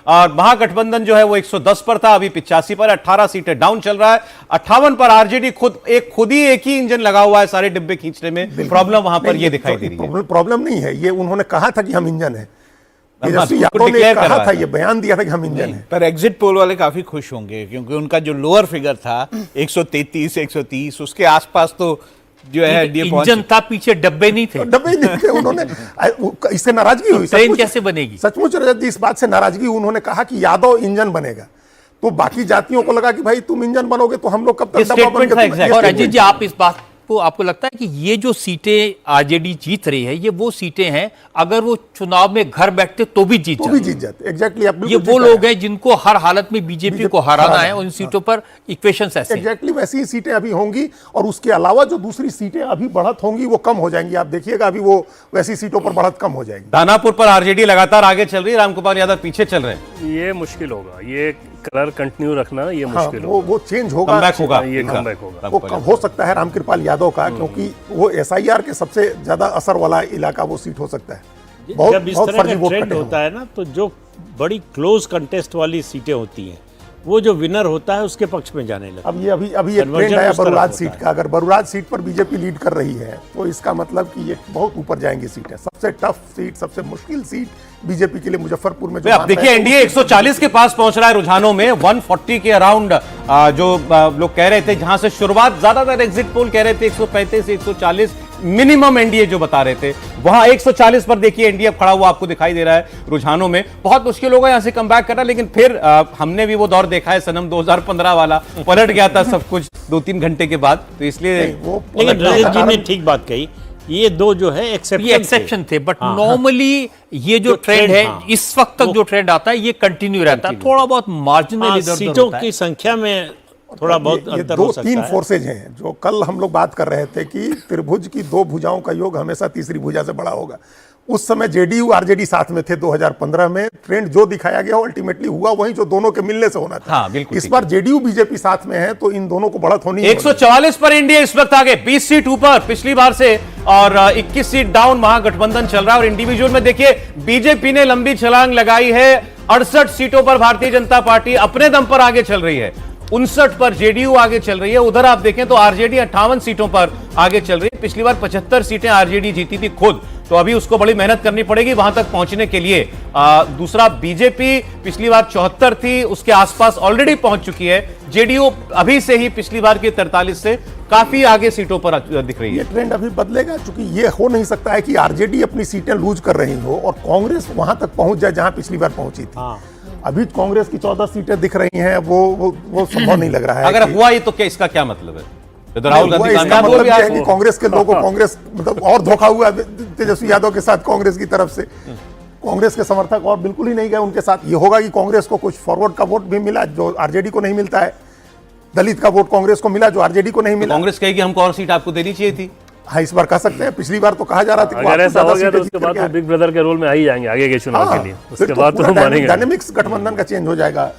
और महागठबंधन जो है वो 110 पर था, अभी 85 पर, 18 सीटें डाउन चल रहा है। 58 पर आरजेडी खुद ही एक ही इंजन लगा हुआ है सारे डिब्बे खींचने में। प्रॉब्लम वहां पर ये दिखाई दे रही है। प्रॉब्लम नहीं है, ये उन्होंने कहा था कि हम इंजन है, तेजस्वी यादव ने कहा था, ये बयान दिया था कि हम इंजन है। पर एग्जिट पोल वाले काफी खुश होंगे क्योंकि उनका जो लोअर फिगर था 133 130 उसके आसपास तो जो है इंजन था, पीछे डब्बे नहीं थे। डब्बे ही नहीं थे। उन्होंने इससे नाराजगी हुई। ट्रेन कैसे बनेगी? सचमुच रजत जी, इस बात से नाराजगी। उन्होंने कहा कि यादव इंजन बनेगा, तो बाकी जातियों को लगा कि भाई तुम इंजन बनोगे तो हम लोग कब तक डब्बा बन के। और अजीत जी, आप इस बात को, आपको लगता है कि ये जो सीटें आरजेडी जीत रही है, ये वो सीटें हैं अगर वो चुनाव में घर बैठते तो भी जीत जाते? एग्जैक्टली। ये वो लोग हैं जिनको हर हालत में बीजेपी को हराना है, उन सीटों पर इक्वेशंस ऐसे। एग्जैक्टली वैसी ही सीटें अभी होंगी, और उसके अलावा जो दूसरी सीटें अभी बढ़त होंगी वो कम हो जाएंगी। आप देखिएगा अभी वो वैसी सीटों पर बढ़त कम हो जाएगी। दानापुर पर आरजेडी लगातार आगे चल रही है, रामकुमार यादव पीछे चल रहे हैं। ये मुश्किल होगा, ये कलर कंटिन्यू रखना ये मुश्किल होगा। वो चेंज होगा, कमबैक होगा, ये कमबैक होगा। वो कम हो सकता है रामकृपाल यादव का, क्योंकि वो एसआईआर के सबसे ज्यादा असर वाला इलाका वो सीट हो सकता है। जब इस तरह का ट्रेंड होता है ना, तो जो बड़ी क्लोज कंटेस्ट वाली सीटें होती हैं वो जो विनर होता है उसके पक्ष में जाने लगता है। अब ये ट्रेंड आया बरुराज सीट का। अगर बरुराज सीट पर बीजेपी लीड कर रही है तो इसका मतलब कि ये बहुत ऊपर जाएंगी सीटें। सबसे टफ सीट, सबसे मुश्किल सीट बीजेपी के लिए मुजफ्फरपुर में। अब देखिए एनडीए 140 के पास पहुंच रहा है रुझानों में, 140 के अराउंड जो लोग कह रहे थे, जहां से शुरुआत ज्यादातर एग्जिट पोल कह रहे थे 135 140 मिनिमम एनडीए जो बता रहे थे, वहां 140 पर देखिए एनडीए खड़ा हुआ आपको दिखाई दे रहा है रुझानों में। बहुत मुश्किल होगा यहां से कमबैक करना, लेकिन फिर हमने भी वो दौर देखा है सनम 2015 वाला, पलट गया था सब कुछ 2-3 घंटे के बाद, तो इसलिए। लेकिन रजत जी ने ठीक बात कही, ये दो जो है एक्सेप्शन थे, बट नॉर्मली ये जो ट्रेंड है, इस वक्त तक जो ट्रेंड आता है ये कंटिन्यू रहता है। थोड़ा बहुत मार्जिनल सीटों की संख्या में थोड़ा बहुत अंतर हो सकता है। 2-3 फोर्सेज हैं जो कल हम लोग बात कर रहे थे कि त्रिभुज की 2 भुजाओं का योग हमेशा तीसरी भुजा से बड़ा होगा। उस समय जेडीयू आरजेडी साथ में थे 2015 में। ट्रेंड जो दिखाया गया अल्टीमेटली हुआ वही जो दोनों के मिलने से होना था। हाँ, बिल्कुल। इस बार जेडीयू बीजेपी साथ में है तो इन दोनों को बढ़त होनी। 144 पर इंडिया इस वक्त आगे, 20 सीट ऊपर पिछली बार से, और 21 सीट डाउन महागठबंधन चल रहा है। और इंडिविजुअल में देखिए बीजेपी ने लंबी छलांग लगाई है, 68 सीटों पर भारतीय जनता पार्टी अपने दम पर आगे चल रही है, 59 पर जेडीयू आगे चल रही है। उधर आप देखें तो आरजेडी 58 सीटों पर आगे चल रही है। पिछली बार 75 सीटें आरजेडी जीती थी खुद, तो अभी उसको बड़ी मेहनत करनी पड़ेगी वहां तक पहुंचने के लिए। दूसरा बीजेपी पिछली बार 74 थी, उसके आसपास ऑलरेडी पहुंच चुकी है। जेडीयू अभी से ही पिछली बार की 43 से काफी आगे सीटों पर दिख रही है। ये ट्रेंड अभी बदलेगा, क्योंकि ये हो नहीं सकता है कि आरजेडी अपनी सीटें लूज कर रही हो और कांग्रेस वहां तक पहुंच जाए जहां पिछली बार पहुंची थी। अभी कांग्रेस की 14 सीटें दिख रही हैं, वो संभव नहीं लग रहा है। अगर हुआ ये तो क्या, इसका क्या मतलब है? तो राहुल गांधी मतलब है कि कांग्रेस के लोगों, कांग्रेस मतलब और धोखा हुआ तेजस्वी यादव के साथ कांग्रेस की तरफ से। कांग्रेस के समर्थक और बिल्कुल ही नहीं गए उनके साथ। ये होगा कि कांग्रेस को कुछ फॉरवर्ड का वोट भी मिला जो आरजेडी को नहीं मिलता है, दलित का वोट कांग्रेस को मिला जो आरजेडी को नहीं मिला। कांग्रेस कहेगी हमको और सीट आपको देनी चाहिए थी। हाँ, इस बार कह सकते हैं। पिछली बार तो कहा जा रहा था अगर ऐसा हो गया तो उसके बाद तो बिग ब्रदर के रोल में आ ही जाएंगे आगे के चुनाव के लिए। उसके बाद तो मानेंगे, डायनेमिक्स गठबंधन का चेंज हो जाएगा।